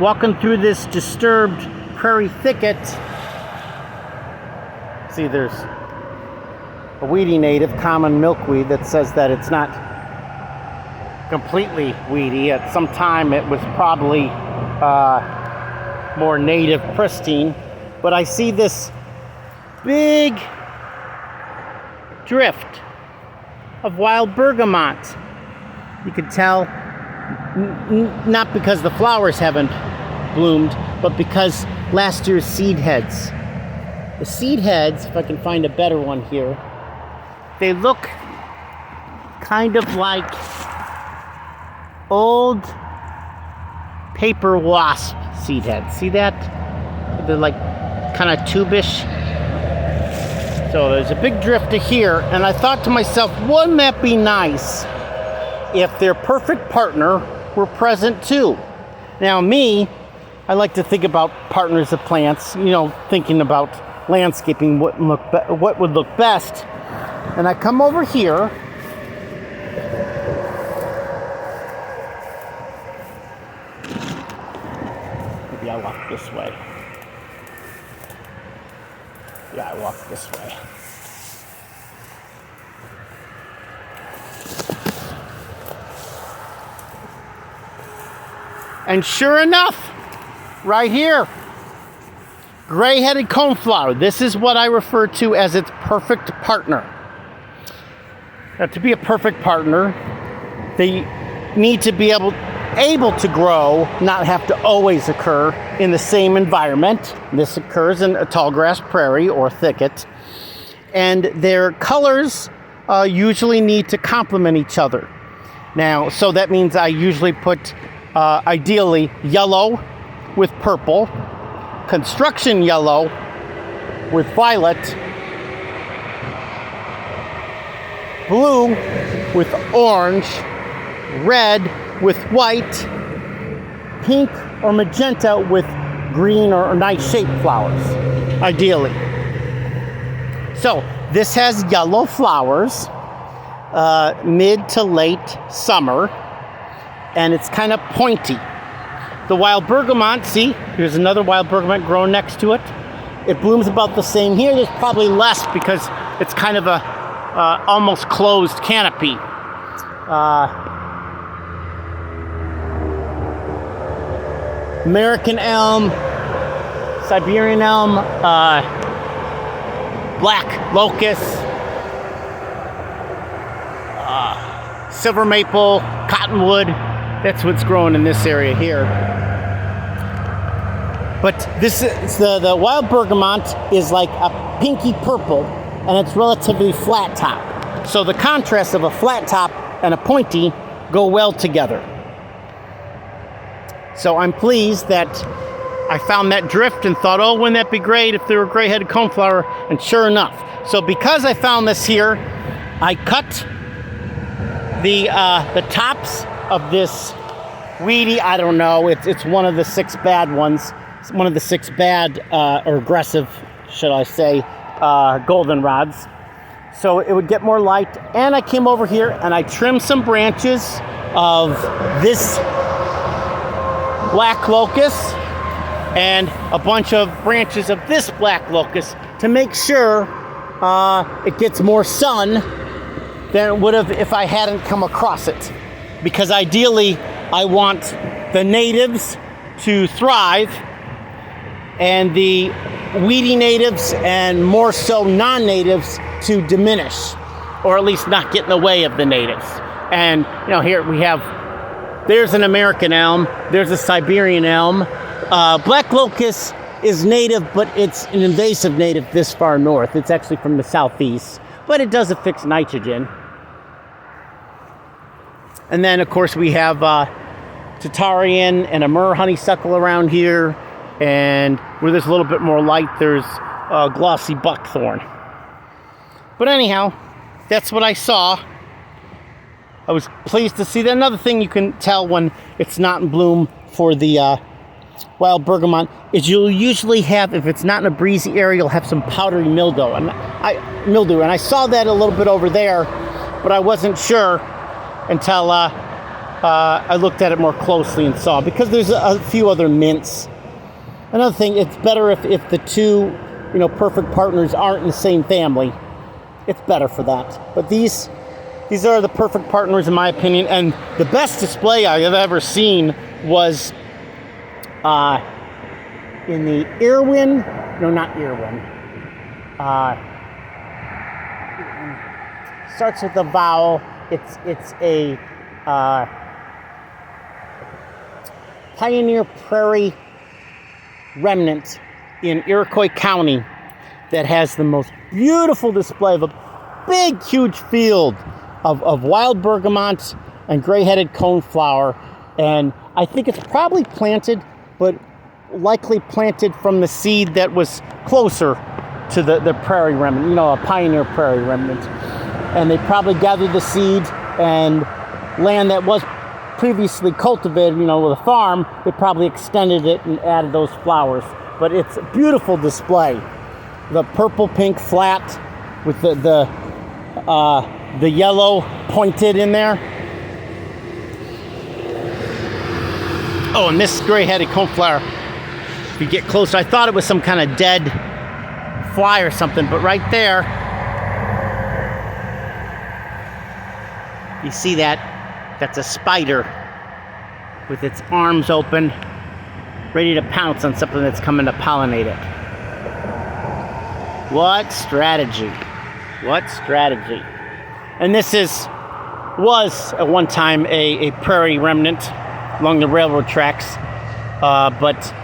walking through this disturbed prairie thicket. See, there's a weedy native, common milkweed, that says that it's not completely weedy. At some time it was probably more native, pristine. But I see this big drift of wild bergamot. You can tell, not because the flowers haven't bloomed, but because last year's seed heads. The seed heads, if I can find a better one here, they look kind of like old paper wasp seed heads. See that? They're like kind of tubish. So there's a big drift to here, and I thought to myself, wouldn't that be nice if their perfect partner were present too? Now me, I like to think about partners of plants, thinking about landscaping, what would look best. And I come over here, maybe I walk this way. Yeah, I walk this way. And sure enough, right here, gray-headed coneflower. This is what I refer to as its perfect partner. Now, to be a perfect partner, they need to be able to grow, not have to always occur in the same environment. This occurs in a tall grass prairie or thicket. And their colors usually need to complement each other. Now, so that means I usually put, ideally, yellow with purple, construction yellow with violet, blue with orange, red with white, pink or magenta with green or nice shaped flowers, ideally. So this has yellow flowers, mid to late summer, and it's kind of pointy. The wild bergamot, see, here's another wild bergamot growing next to it. It blooms about the same here. There's probably less because it's kind of a almost closed canopy. American elm, Siberian elm, black locust, silver maple, cottonwood. That's what's growing in this area here. But this is the wild bergamot is like a pinky purple, and it's relatively flat top. So the contrast of a flat top and a pointy go well together. So I'm pleased that I found that drift and thought, oh, wouldn't that be great if there were gray-headed coneflower? And sure enough. So because I found this here, I cut the tops of this weedy, I don't know, it's one of the 6 bad ones. It's one of the 6 bad or aggressive, should I say, goldenrods. So it would get more light. And I came over here and I trimmed some branches of this black locust and a bunch of branches of this black locust to make sure it gets more sun than it would have if I hadn't come across it. Because ideally, I want the natives to thrive and the weedy natives and more so non-natives to diminish, or at least not get in the way of the natives. And here we have, there's an American elm, there's a Siberian elm. Black locust is native, but it's an invasive native this far north. It's actually from the southeast, but it does affix nitrogen. And then, of course, we have Tatarian and a myrrh honeysuckle around here. And where there's a little bit more light, there's glossy buckthorn. But anyhow, that's what I saw. I was pleased to see that. Another thing you can tell when it's not in bloom for the wild bergamot is you'll usually have, if it's not in a breezy area, you'll have some powdery mildew. And I saw that a little bit over there, but I wasn't sure until I looked at it more closely and saw, because there's a few other mints. Another thing, it's better if the two, perfect partners aren't in the same family. It's better for that. But these are the perfect partners in my opinion, and the best display I've ever seen was in the Irwin. No, not Irwin. Starts with a vowel. It's a Pioneer Prairie remnant in Iroquois County that has the most beautiful display of a big, huge field of wild bergamot and gray-headed coneflower. And I think it's probably planted, but likely planted from the seed that was closer to the prairie remnant, a pioneer prairie remnant. And they probably gathered the seed, and land that was previously cultivated, with a farm, they probably extended it and added those flowers. But it's a beautiful display. The purple pink flat with the yellow pointed in there. Oh, and this gray-headed coneflower, if you get closer, I thought it was some kind of dead fly or something, but right there, you see that? That's a spider with its arms open, ready to pounce on something that's coming to pollinate it. What strategy? What strategy? And this was at one time a prairie remnant along the railroad tracks, but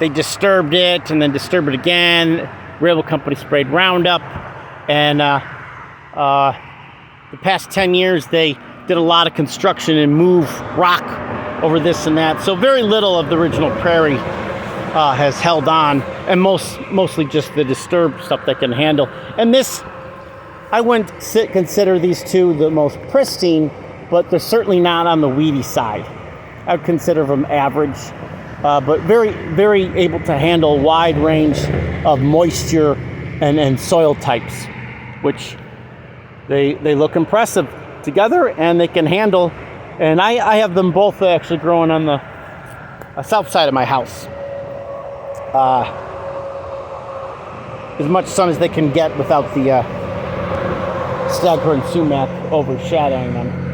they disturbed it and then disturbed it again. Railroad company sprayed Roundup, and the past 10 years they did a lot of construction and move rock over this and that. So very little of the original prairie has held on, and mostly just the disturbed stuff that can handle. And this, I wouldn't consider these two the most pristine, but they're certainly not on the weedy side. I would consider them average, but very, very able to handle a wide range of moisture and soil types, which they look impressive together, and they can handle. And I have them both actually growing on the south side of my house. As much sun as they can get without the staghorn sumac overshadowing them.